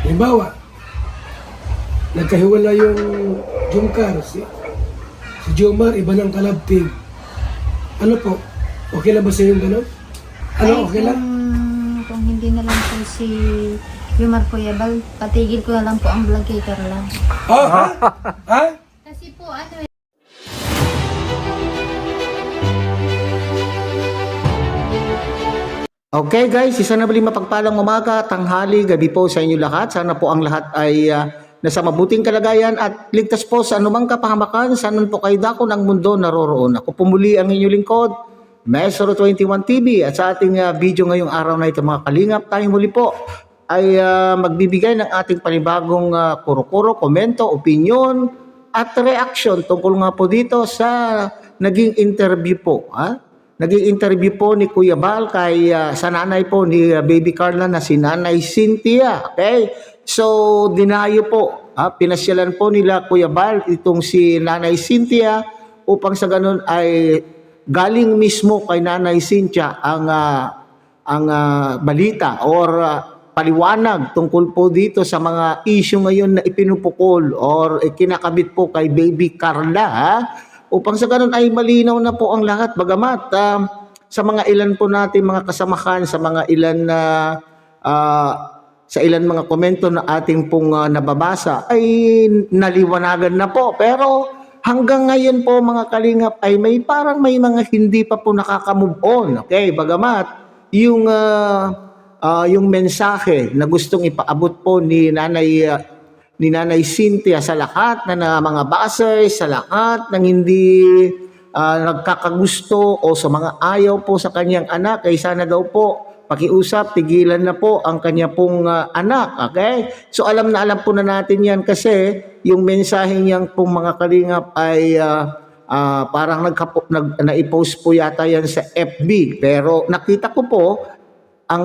Halimbawa, nagkahiwala yung Jungkar, si Jomar, iba ng kalabtig. Ano po? Okay lang ba sa yung gano'n? Ano, okay lang? Kung hindi na lang po si Yumar Kuyabal, patigil ko na lang po ang vlog kay Carla. Ha? Ha? Kasi po ano Okay guys, isa na bali mapagpalang umaga, tanghali, gabi po sa inyo lahat. Sana po ang lahat ay nasa mabuting kalagayan at ligtas po sa anumang kapahamakan. Sana po kayo dako ng mundo naroroon. Ako pumuli ang inyong lingkod, Maestro 21 TV. At sa ating video ngayong araw na ito mga kalingap, tayo muli po ay magbibigay ng ating panibagong kuro-kuro, komento, opinion at reaction tungkol nga po dito sa naging interview po. Naging interview po ni Kuya Bal kay sa nanay po ni Baby Carla na si Nanay Cynthia. Okay? So, dinayo po. Pinasyalan po nila Kuya Bal itong si Nanay Cynthia upang sa ganun ay galing mismo kay Nanay Cynthia ang balita or paliwanag tungkol po dito sa mga issue ngayon na ipinupukol or kinakabit po kay Baby Carla. Upang sa ganun ay malinaw na po ang lahat. Bagamat sa mga ilan po natin mga kasamahan, sa mga ilan na sa ilan mga komento na ating pong nababasa ay naliwanagan na po. Pero hanggang ngayon po mga kalingap ay parang may mga hindi pa po nakaka-move on. Okay, bagamat yung mensahe na gustong ipaabot po ni Nanay Cynthia sa lahat na mga basers, sa lahat ng hindi nagkakagusto o sa mga ayaw po sa kanyang anak, ay sana daw po pakiusap, tigilan na po ang kanya pong anak. Okay? So alam na alam po na natin yan kasi yung mensahe niyang pong mga kalingap ay parang na-post po yata yan sa FB. Pero nakita ko po ang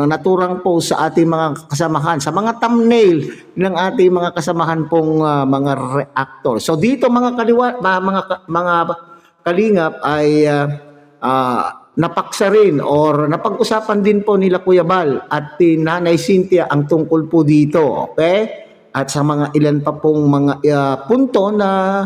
naturang po sa ating mga kasamahan, sa mga thumbnail ng ating mga kasamahan pong mga reactor. So dito mga kalingap ay napaksa rin or napag-usapan din po nila Kuya Bal at Nanay Cynthia ang tungkol po dito. Okay? At sa mga ilan pa pong mga punto na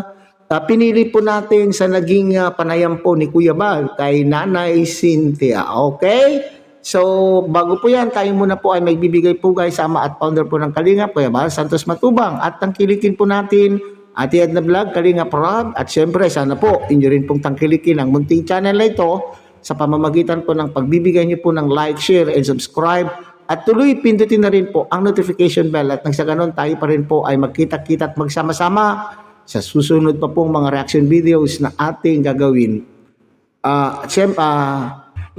pinili po natin sa naging panayam po ni Kuya Bal kay Nanay Cynthia. Okay? So, bago po yan, tayo muna po ay magbibigay po guys sa ama at founder po ng Kalingap, Kuya Bal Santos Matubang. At tangkilikin po natin Ate Edna Vlog, Kalingap Rob. At syempre, sana po inyo rin pong tangkilikin ang munting channel na ito sa pamamagitan po ng pagbibigay niyo po ng like, share, and subscribe. At tuloy, pindutin na rin po ang notification bell at nang sa ganon tayo pa rin po ay magkita-kita at magsama-sama sa susunod pa pong mga reaction videos na ating gagawin.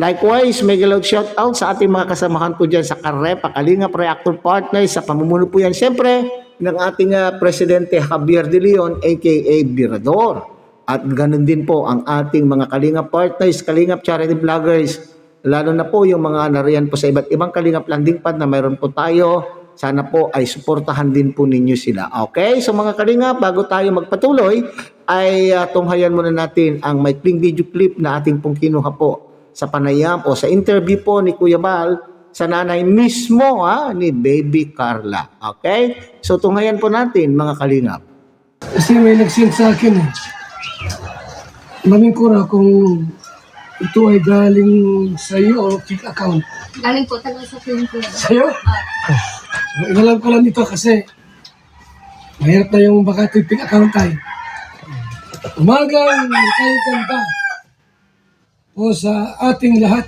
Likewise, mega loud shout out sa ating mga kasamahan po dyan sa Karepa, Kalingap Reactor Partners, sa pamumuno po yan siyempre ng ating Presidente Javier De Leon aka Birador. At ganun din po ang ating mga Kalingap Partners, Kalingap Charity Vloggers, lalo na po yung mga nariyan po sa iba't ibang Kalingap Landing Pad na mayroon po tayo. Sana po ay suportahan din po ninyo sila. Okay? So mga Kalingap, bago tayo magpatuloy, ay tunghayan muna natin ang maikling video clip na ating pong kinuha po sa panayam o sa interview po ni Kuya Bal sa nanay mismo ni Baby Carla. Okay? So tunghayan po natin mga Kalingap. Kasi may nag-send sa akin Mamin ko na kung ito ay galing sa iyo o fake account. galing po taga sa film ko. Sa iyo? So, inalam ko lang ito kasi mahirap na yung baka ito yung fake account tayo. Umagang kayo kanta o sa ating lahat.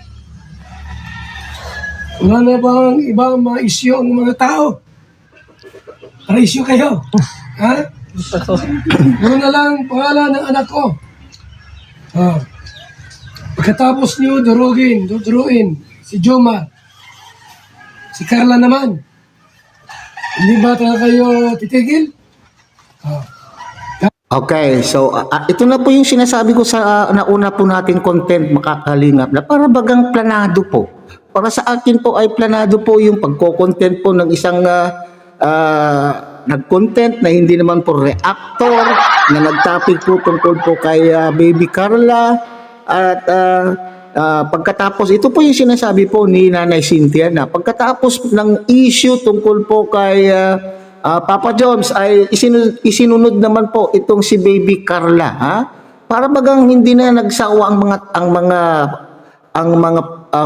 Wala na bang ibang mga isyu ang mga tao? Para isyu kayo. Ha? Ganoon na lang pangalan ng anak ko. Pagkatapos niyo duruin si Jomar, si Carla naman. Hindi ba talaga kayo titigil? Okay, so ito na po yung sinasabi ko sa nauna po nating content makakalingap na para bagang planado po. Para sa akin po ay planado po yung pagko-content po ng isang nag-content na hindi naman po reactor na nag-topic po tungkol po kay Baby Carla at pagkatapos, ito po yung sinasabi po ni Nanay Cynthia na pagkatapos ng issue tungkol po kay Papa Jones ay isinunod naman po itong si Baby Carla, ha? Para bagang hindi na nagsawa ang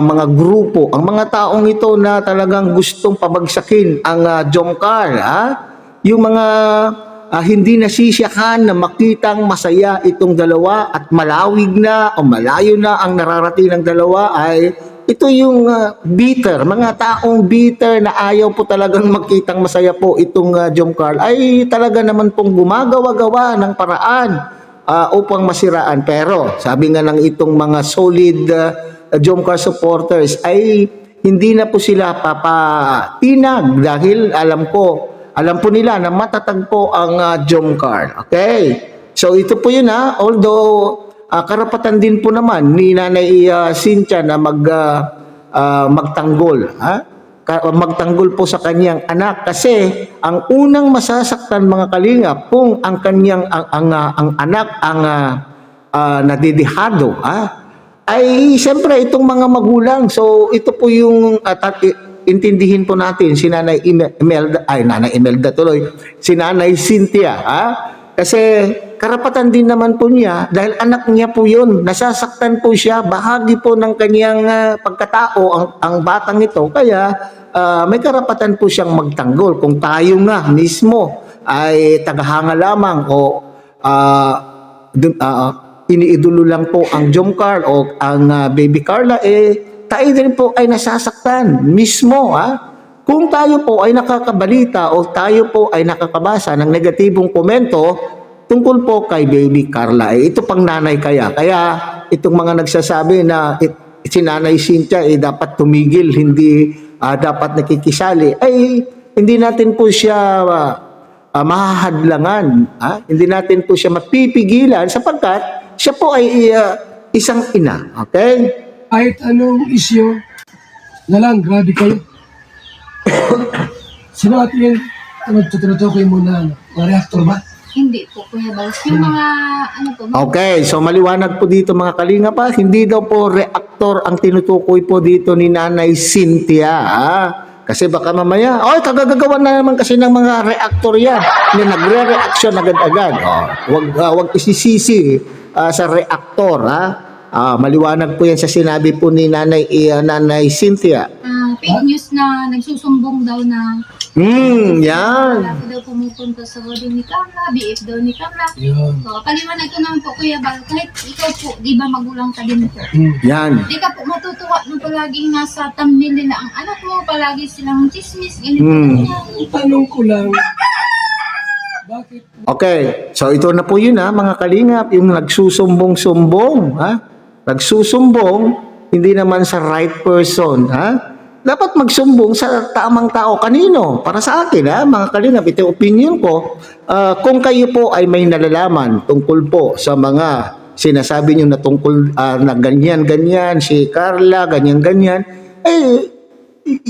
mga grupo, ang mga taong ito na talagang gustong pabagsakin ang Jomcar, ha? Yung mga hindi nasisiyahan na makitang masaya itong dalawa at malawig na o malayo na ang nararating ng dalawa ay ito yung bitter, mga taong bitter na ayaw po talagang makitang masaya po itong Jomcar ay talaga naman pong gumagawa-gawa ng paraan upang masiraan. Pero sabi nga ng itong mga solid Jomcar supporters ay hindi na po sila papatinag dahil alam po nila na matatag po ang Jomcar. Okay? So ito po yun although karapatan din po naman ni Nanay Cynthia na magtanggol. Magtanggol po sa kanyang anak kasi ang unang masasaktan mga kalingap kung ang kanyang ang anak ang nadidihado ay siyempre itong mga magulang. So ito po yung intindihin po natin si Nanay Imelda tuloy, si Nanay Cynthia, kasi karapatan din naman po niya dahil anak niya po yun, nasasaktan po siya, bahagi po ng kanyang pagkatao ang batang ito, kaya may karapatan po siyang magtanggol. Kung tayo nga mismo ay tagahanga lamang o iniidolo lang po ang Jomcar o ang Baby Carla, tayo din po ay nasasaktan mismo. Kung tayo po ay nakakabalita o tayo po ay nakakabasa ng negatibong komento tungkol po kay Baby Carla, ito pang nanay kaya itong mga nagsasabi na si Nanay Cynthia dapat tumigil, hindi dapat nakikisali, ay hindi natin po siya mahahadlangan, hindi natin po siya mapipigilan sapagkat siya po ay isang ina. Okay? Kahit anong issue na lang, grabe kayo. Sino atin yung tututukoy mo na mga reactor ba? Hindi po, Kuya Bal. Yung mga, Okay, so maliwanag po dito mga kalinga pa, hindi daw po reactor ang tinutukoy po dito ni Nanay Cynthia. Kasi baka mamaya, kagagagawan na naman kasi ng mga reactor yan. Nagre-reaction agad-agad. Wag isisisi sa reactor, maliwanag po yan sa sinabi po ni Nanay Cynthia. fake news na nagsusumbong daw na yan. lagi daw pumupunta sa wedding ni Carla, BF daw ni Carla. Yun. So, paliwanag ko naman po, Kuya Bal, kahit ikaw po, di ba magulang ka din po. Yan. Di ka po matutuwa na palaging nasa thumbnail nila ang anak mo, palagi silang chismis, ganito. Ang tanong ko lang, bakit Okay, so ito na po yun mga kalingap, yung nagsusumbong-sumbong, nagsusumbong, hindi naman sa right person, dapat magsumbong sa tamang tao. Kanino? Para sa akin, mga kalingap, ito opinion ko, kung kayo po ay may nalalaman tungkol po sa mga sinasabi nyo na tungkol na ganyan-ganyan, si Carla, ganyan-ganyan,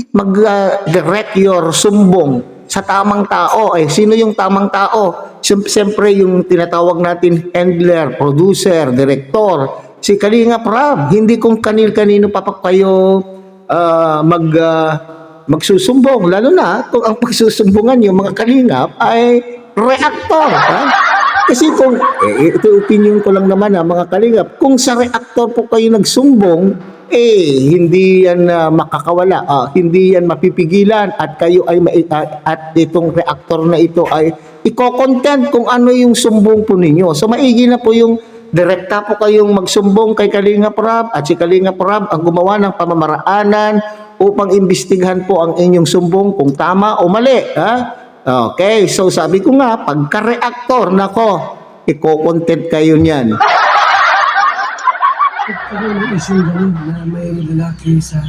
mag-direct your sumbong sa tamang tao. Sino yung tamang tao? Siyempre yung tinatawag natin handler, producer, director, si Kalingap Rab. Hindi kung kanino pa kayo magsusumbong, lalo na kung ang pagsusumbungan nyo mga kalingap ay reactor. Kasi kung, ito opinion ko lang naman mga kalingap, kung sa reactor po kayo nagsumbong, hindi yan makakawala, hindi yan mapipigilan at kayo ay at itong reactor na ito ay iko-content kung ano yung sumbong po ninyo. So maigi na po yung direkta po kayong magsumbong kay Kalingap Rab at si Kalingap Rab ang gumawa ng pamamaraanan upang imbestigahan po ang inyong sumbong kung tama o mali. Okay, so sabi ko nga, pagka-reactor, iko-content kayo niyan. ano yung issue ganun na may lalaki sa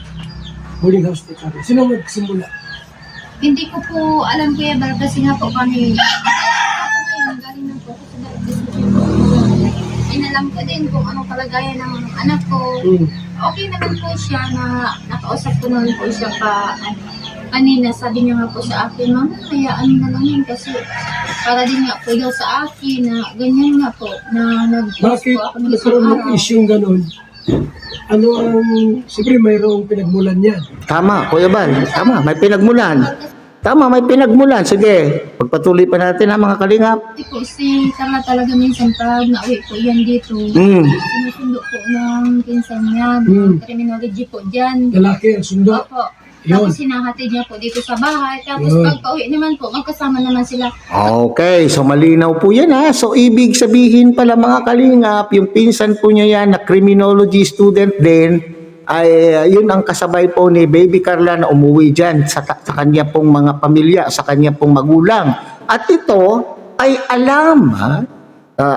boarding house ni Carla? Sino magsimula? Hindi ko po alam, Kuya Bal, kasi nga po kami, ngayon, galing na po ako sa inalam ko din kung anong kalagayan ng anak ko. Okay naman po siya na nakausap ko naman po siya kanina. Sabi niya nga po sa akin, Mama, hayaan na lang yun kasi para din nga po daw sa akin na ganyan nga po na Bakit po ako ng isang nagkaroon ng araw. issue ganun? ano ang, siyempre mayroong pinagmulan yan. Tama, Kuya Bal. Tama, may pinagmulan. Tama, may pinagmulan. Sige, pagpatuloy pa natin ha, mga kalingap. Kasi po, si Carla talaga minsan pag nauwi po yan dito, sinusundo po ng pinsan niya, criminology po dyan. Lalaki ang sundo. Opo. Yun. Tapos sinahatid niya po dito sa bahay. Tapos Yun. pag pauwi naman po, magkasama naman sila. Okay, so malinaw po yan ha. So ibig sabihin pala mga kalingap, yung pinsan po niya yan na criminology student din, ay yun ang kasabay po ni Baby Carla na umuwi dyan sa kanya pong mga pamilya, sa kanya pong magulang. At ito ay alam ha.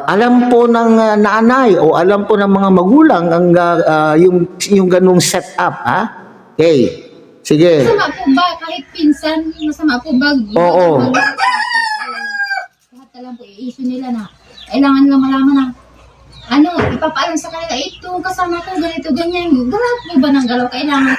Alam po ng nanay o alam po ng mga magulang ang yung ganung setup ha. Okay. Sige. Masama po ba kahit pinsan? Masama po ba? Oo. Lahat na lang po, i-issue nila na kailangan lang malaman na ano, ipapaalam sa kanila, ito kasama ko, ganito, ganyan. Galaw po ba ng galaw? Kailangan.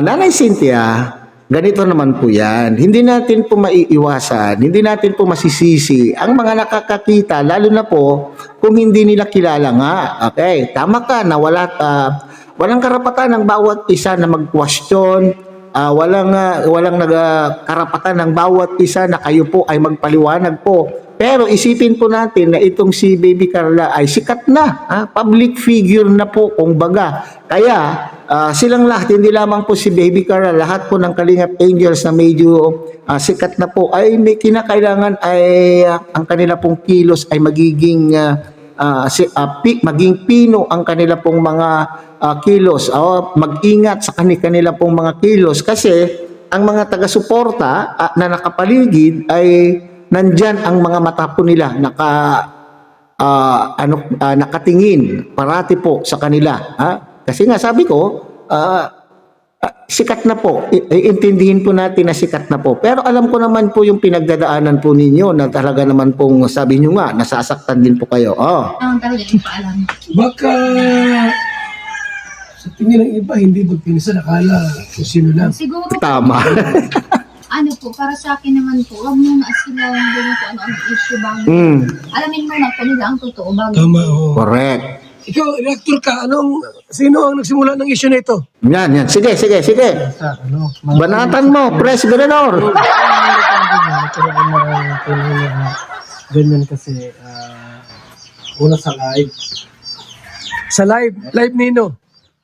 Nanay Cynthia, ganito naman po yan. Hindi natin po maiiwasan, hindi natin po masisisi ang mga nakakakita, lalo na po kung hindi nila kilala nga. Okay, tama ka na walang karapatan ng bawat isa na mag-question, walang karapatan ng bawat isa na kayo po ay magpaliwanag po. Pero isipin po natin na itong si Baby Carla ay sikat na, public figure na po kung baga. Kaya silang lahat, hindi lamang po si Baby Carla, lahat po ng Kalingap Angels na medyo sikat na po ay may kinakailangan ay ang kanila pong kilos ay magiging maging pino ang kanila pong mga kilos, mag-ingat sa kanila pong mga kilos kasi ang mga taga-suporta na nakapaligid ay nandyan ang mga mata po nila nakatingin parati po sa kanila kasi nga sabi ko sikat na po, intindihin po natin na sikat na po, pero alam ko naman po yung pinagdadaanan po ninyo na talaga naman pong sabi nyo nga nasasaktan din po kayo. Ang talaga yung paalam. Baka sa tingin ng iba, hindi magpinsan, akala kung sino lang. Siguro, Tama. ano po, para sa akin naman po, huwag muna sila yung ganyan kung ano ang issue bago. Alamin muna po nila ang totoo bago. Tama, oo. Correct. Ikaw, reactor ka, sino ang nagsimula ng issue na ito? Yan. Sige. Sa Banatan mo, Pres Berenor. ganyan kasi una sa live. Sa live nino.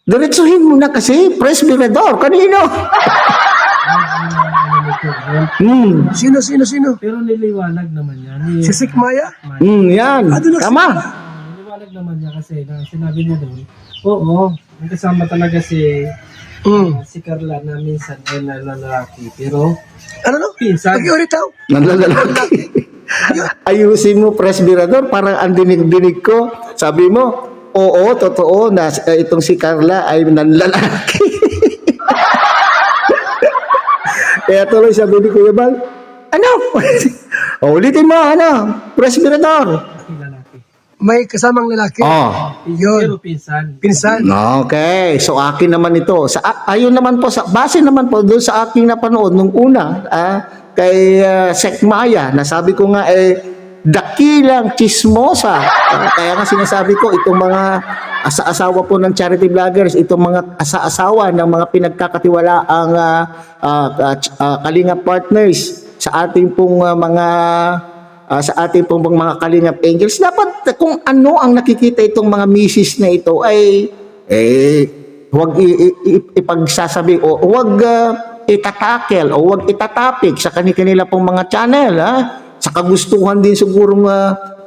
Diretsuhin mo na kasi, Pres Berenor. Kanino? Sino? Pero niliwanag naman yan. Si Sikmaya? Yan. Tama. Niliwanag naman niya kasi na sinabi niya doon. Oo, may kasama talaga si Carla na minsan ay nalalaki. Pero Ano? pinsan. Pag-ulit tao. Nanlalaki. Ayusin mo, Pres Berenor, parang ang dinig-dinig ko. Sabi mo, oo, totoo na itong si Carla ay nanlalaki. Kaya tuloy sabi ni Kuya Bal, ano? Ulitin mo, Pres Berenor. Lalaki. May kasamang lalaki. Pero Yun. pinsan. Pinsan. Okay, so akin naman ito. Ayun naman po, base naman po doon sa aking napanood nung una, kay Sek Maya, nasabi ko nga dakilang chismosa. Kaya nga sinasabi ko, itong mga asa-asawa po ng charity vloggers, itong mga asa-asawa ng mga pinagkakatiwalaang Kalingap partners sa ating pong mga Kalingap Angels, dapat kung ano ang nakikita itong mga misis na ito ay huwag ipagsasabi o huwag itatakel o huwag itatapik sa kanila pong mga channel sa kagustuhan din siguro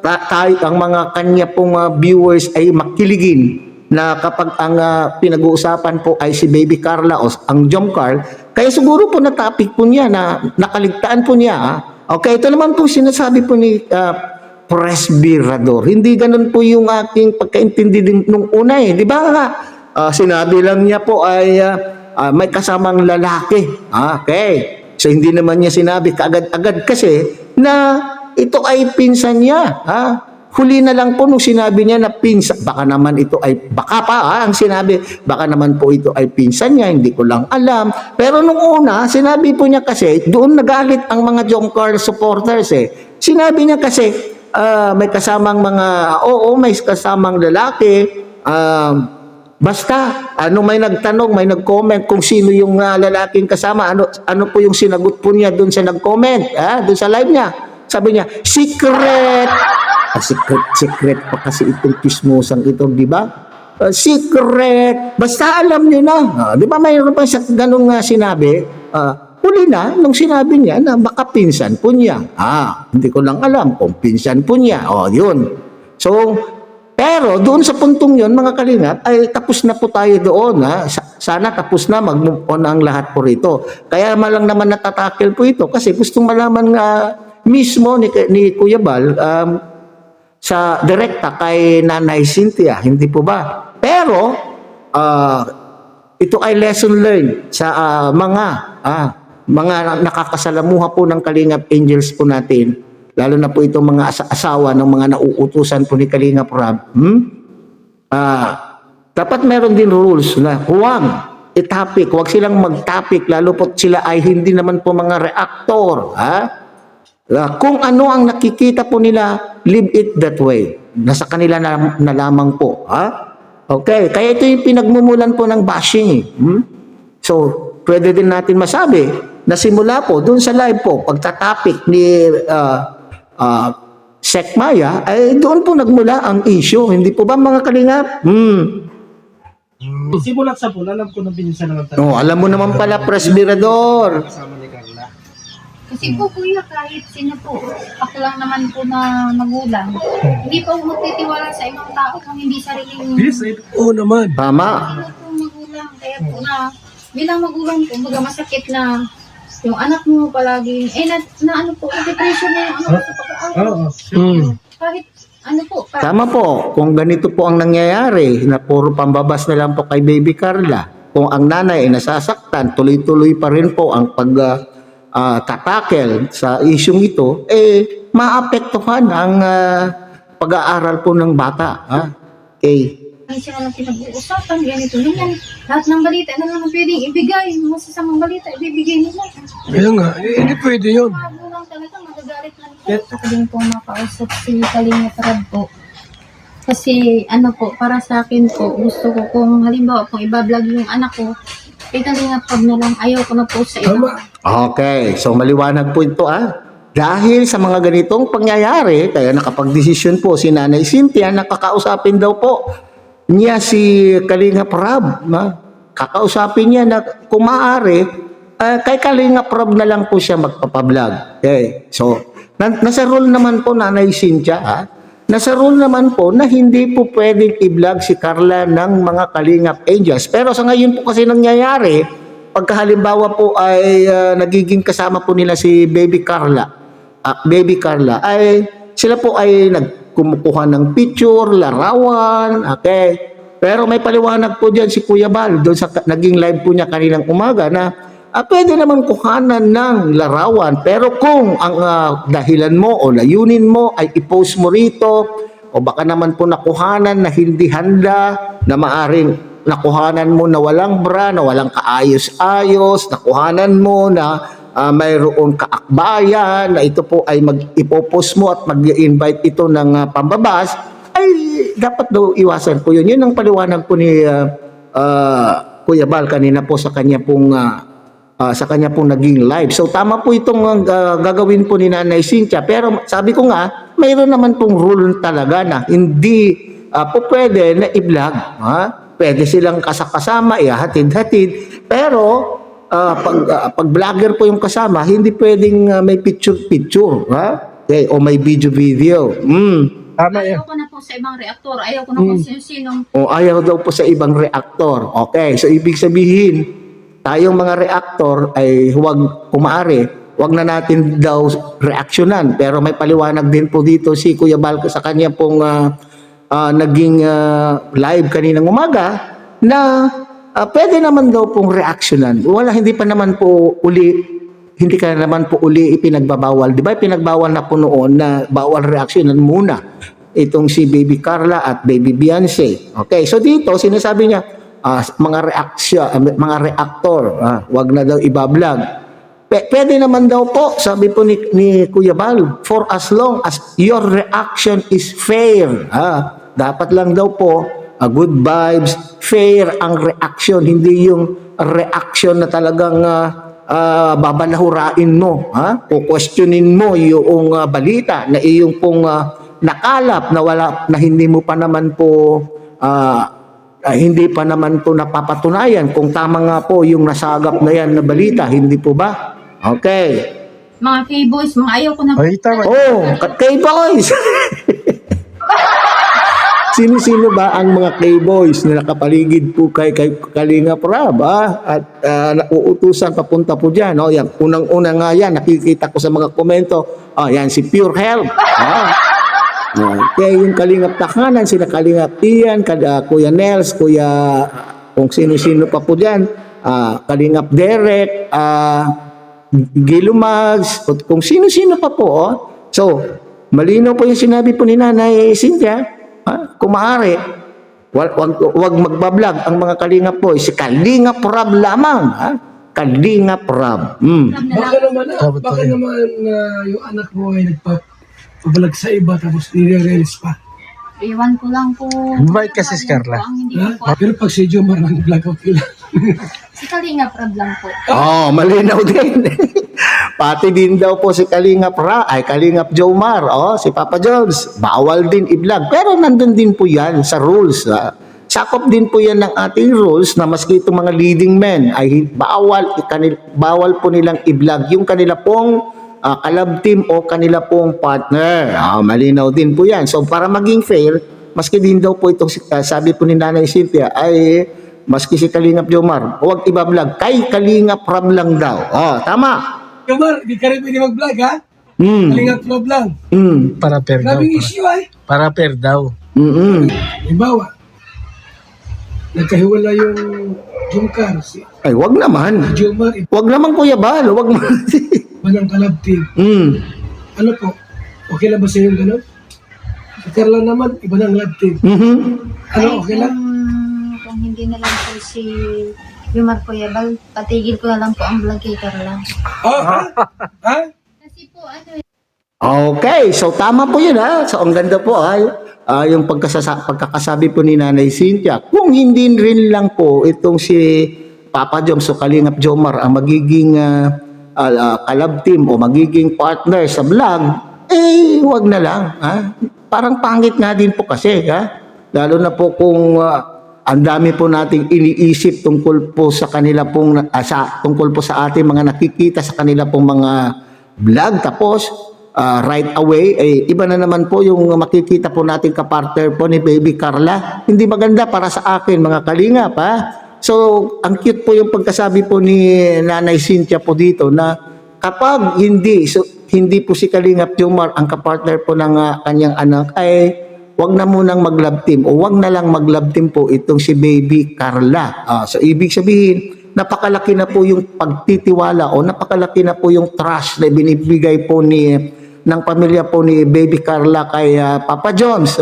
tayo ang mga kanya pong viewers ay makiligin na kapag ang pinag-uusapan po ay si Baby Carla o ang Jomcar, kaya siguro po na-topic po niya na nakaligtaan po niya. Okay, ito naman po sinasabi po ni Pres Berenor. Hindi ganun po yung aking pagkaintindi din nung una di ba sinabi lang niya po ay may kasamang lalaki. Okay. So hindi naman niya sinabi kaagad-agad kasi na ito ay pinsan niya. Huli na lang po nung sinabi niya na pinsan. Baka naman ito ay, ang sinabi, baka naman po ito ay pinsan niya, hindi ko lang alam. Pero nung una, sinabi po niya kasi, doon nagalit ang mga Jomcar supporters Sinabi niya kasi, may kasamang may kasamang lalaki, Basta, may nagtanong, may nag-comment kung sino yung lalaking kasama, ano po yung sinagot po niya doon sa nag-comment, doon sa live niya. Sabi niya, secret! Secret pa kasi itong chismosang ito, di ba? Secret! Basta alam niyo na. Di ba mayroon pa sa ganung sinabi? Huli na, nung sinabi niya na baka pinsan po niya. Hindi ko lang alam kung pinsan po niya. Yun. So, pero doon sa puntong yun, mga kalingap, ay tapos na po tayo doon. Sana tapos na, mag-move on ang lahat po rito. Kaya malang naman natatakil po ito kasi gustong malaman nga mismo ni Kuya Bal sa direkta kay Nanay Cynthia. Hindi po ba? Pero, ito ay lesson learned sa mga nakakasalamuha po ng Kalingap Angels po natin. Lalo na po itong mga asawa ng mga nauutusan po ni Kalingap Rob. Dapat meron din rules na huwag i-topic, huwag silang mag-topic, lalo po sila ay hindi naman po mga reactor. Kung ano ang nakikita po nila, leave it that way. Nasa kanila na lamang po. Okay, kaya ito yung pinagmumulan po ng bashing. So, pwede din natin masabi na simula po, dun sa live po, pagtatopic ni Sek Maya, ay doon po nagmula ang issue. Hindi po ba mga kalingap? Simulat sa pool, alam ko na pinsan naman talaga. Alam mo naman pala, Presbyrador. Kasama ni Carla. Kasi po kuya, kahit sino po, ako lang naman po na magulang, hindi po ako magtitiwala sa ibang tao kung hindi sariling Oo naman. Tama. sino po magulang. Kaya po bilang magulang po, baga masakit na yung anak mo palagi, na ano po, depression na yung anak mo sa pag-aaral. Kahit ano po, Tama po. Kung ganito po ang nangyayari, na puro pambabas na lang po kay Baby Carla, kung ang nanay ay nasasaktan, tuloy-tuloy pa rin po ang tatakel sa isyong ito, maapektuhan ang pag-aaral po ng bata. Okay. ay sila lang pinag-uusapan, ganito, ganyan. Lahat ng balita na lang pwedeng ibigay, masasamang balita, ibibigay nila. Kaya nga, hindi pwede yun. Magulang talaga, magagalit na nito. Ako din po makausap si Kalingap Rob po. Kasi ano po, para sa akin po, gusto ko kung halimbawa kung ibablog yung anak ko, Kalingap Rob na lang, ayaw ko na po sa Tama. iba. Okay. So, maliwanag po ito, Dahil sa mga ganitong pangyayari, kaya nakapag-desisyon po si Nanay Cynthia, nakakausapin daw po niya si Kalingap Rob. Kakausapin niya na kung maaari, kay Kalingap Rob na lang po siya magpapablog. Okay. So, nasa rule naman po Nanay Cynthia, nasa rule naman po na hindi po pwedeng i-vlog si Carla ng mga Kalingap Angels. Pero sa ngayon po kasi nangyayari, pagkahalimbawa po ay nagiging kasama po nila si Baby Carla, ay sila po ay kumukuha ng picture, larawan, okay. Pero may paliwanag po dyan si Kuya Bal, doon sa naging live po niya kaninang umaga na pwede naman kuhanan ng larawan. Pero kung ang dahilan mo o layunin mo ay i-post mo rito, o baka naman po nakuhanan na hindi handa, na maaring nakuhanan mo na walang bra, na walang kaayos-ayos, nakuhanan mo na mayroon kaakbayan, na ito po ay ipopost mo at mag-invite ito ng pambabas, ay dapat daw iwasan po yun. Yun ang paliwanag po ni Kuya Bal kanina po sa kanya pong naging live. So tama po itong gagawin po ni Nanay Cynthia, pero sabi ko nga, mayroon naman pong rule talaga na hindi po pwede na i-vlog. Pwede silang kasama, hatid-hatid, pero pag vlogger po yung kasama, hindi pwedeng may picture-picture, okay, o may video-video. Tama yan. Ayaw ko na po sa ibang reaktor, ayaw ko na po sino-sinong O ayaw daw po sa ibang reaktor. Okay, so ibig sabihin, tayong mga reaktor ay huwag, kung maaari, huwag na natin daw reaksyonan. Pero may paliwanag din po dito si Kuya Bal sa kanya pong naging live kaninang umaga na pwede naman daw pong reaksyonan. Hindi ka naman po uli ipinagbabawal. Di ba pinagbawal na po noon na bawal reaksyonan muna itong si Baby Carla at Baby Beyonce. Okay, so dito sinasabi niya, mga reactor, wag na daw ibablog. Pwede naman daw po, sabi po ni Kuya Bal, for as long as your reaction is fair. Dapat lang daw po good vibes, fair ang reaction, hindi yung reaction na talagang babalahurain mo, kukwestiyonin mo yung balita na iyong pong nakalap na hindi mo pa naman po hindi pa naman po napapatunayan kung tama nga po yung nasagap na yan na balita, hindi po ba? Okay. Mga K-boys, mga ayaw ko na po. Ay, tama. Oh, K-boys! Sino-sino ba ang mga K-boys na nakapaligid po kay Kalinga Prab, At nauutusan papunta po dyan. Oh, yan. Unang-una nga yan, nakikita ko sa mga komento, yan si Pure Health. Kaya yung Kalingap Takanan, sila Kalingap Ian, Kuya Nels, kung sino-sino pa po dyan, Kalingap Derek, Gilumags, kung sino-sino pa po. So, malinaw po yung sinabi po ni Nanay Cynthia. Kung maaari, wag magbablog ang mga Kalingap po. Si Kalingap Prab lamang. Kalingap Prab. Baka naman yung anak mo ay nagpapabalag sa iba tapos nire-release pa. Iwan ko lang po. Mabait kasi si Carla. Ang hindi ko po. Pero pag si Jomar ang vlog, okay lang. Si Kalinga Prab lang po. Malinaw din. Pati din daw po si Kalingap Kalingap Jomar, si Papa Jones, bawal din i-vlog. Pero nandun din po yan sa rules. Sakop din po yan ng ating rules na maski itong mga leading men ay bawal po nilang i-vlog yung kanila pong kalab team o kanila pong partner. Malinaw din po yan. So para maging fair, maski din daw po itong sabi po ni Nanay Cynthia ay maski si Kalingap Jomar, huwag i-vlog. Kay Kalingap Prab lang daw. Tama. Jomar, di ka rin pwede mag-vlog, ha? Kalingap Prab lang. Para per daw. Grabing issue, ay. Para per daw. Halimbawa, nagkahiwala yung Jomcar. Si Ay, wag naman. Jomar, Wag naman Kuya Bal, wag naman. iba ng kalab team. Ano po? Okay lang ba sa yung gano'n? Si Carla naman, iba ng lab team. Ano, okay lang? Kung hindi na lang po si Yumar Kuyabal, patigil ko na lang po ang vlog kay Carla. Ha? Kasi po, ano Okay, so tama po yun So ang ganda po yung pagkakasabi po ni Nanay Cynthia. Kung hindi rin lang po itong si Papa Joms o Kalingap Jomar ang magiging kalab team o magiging partner sa vlog, wag na lang. Parang pangit nga din po kasi. Lalo na po kung ang dami po nating iniisip tungkol po sa kanila pong tungkol po sa ating mga nakikita sa kanila pong mga vlog. Tapos right away iba na naman po yung makikita po nating kapartner po ni Baby Carla. Hindi maganda para sa akin mga Kalingap. So ang cute po yung pagkasabi po ni Nanay Cynthia po dito na kapag hindi po si Kalingap Jomar ang kapartner po ng kanyang anak ay wag na munang mag-love team o wag na lang mag-love team po itong si Baby Carla. So ibig sabihin, napakalaki na po yung pagtitiwala o napakalaki na po yung trust na binibigay po ng pamilya po ni Baby Carla kay Papa Jones.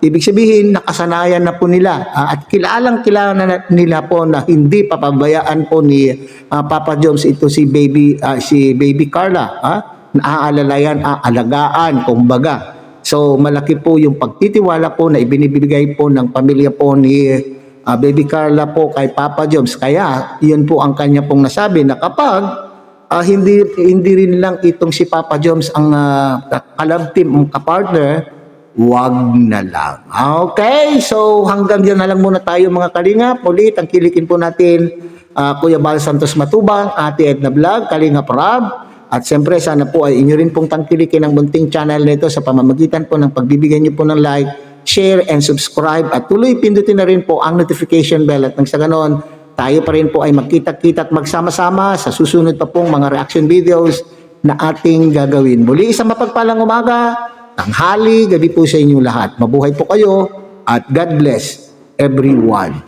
Ibig sabihin, nakasanayan na po nila at kilala na nila po na hindi papabayaan po ni Papa Jones ito si Baby Carla. Naaalalayan, aalagaan, kumbaga. So malaki po yung pagtitiwala po na ibinibigay po ng pamilya po ni Baby Carla po kay Papa Joms. Kaya yun po ang kanya pong nasabi na kapag hindi rin lang itong si Papa Joms ang kalab team, ang kapartner, wag na lang. Okay, so hanggang dyan na lang muna tayo mga Kalingap. Ulit ang kilikin po natin Kuya Bal Santos Matubang, Ate Edna Vlog, Kalingap Prab. At siyempre, sana po ay inyo rin pong tangkilikin ang bunting channel nito sa pamamagitan po ng pagbibigay niyo po ng like, share, and subscribe. At tuloy pindutin na rin po ang notification bell at nang sa ganon, tayo pa rin po ay magkita-kita at magsama-sama sa susunod pa pong mga reaction videos na ating gagawin. Muli, isang mapagpalang umaga, tanghali, gabi po sa inyong lahat. Mabuhay po kayo at God bless everyone.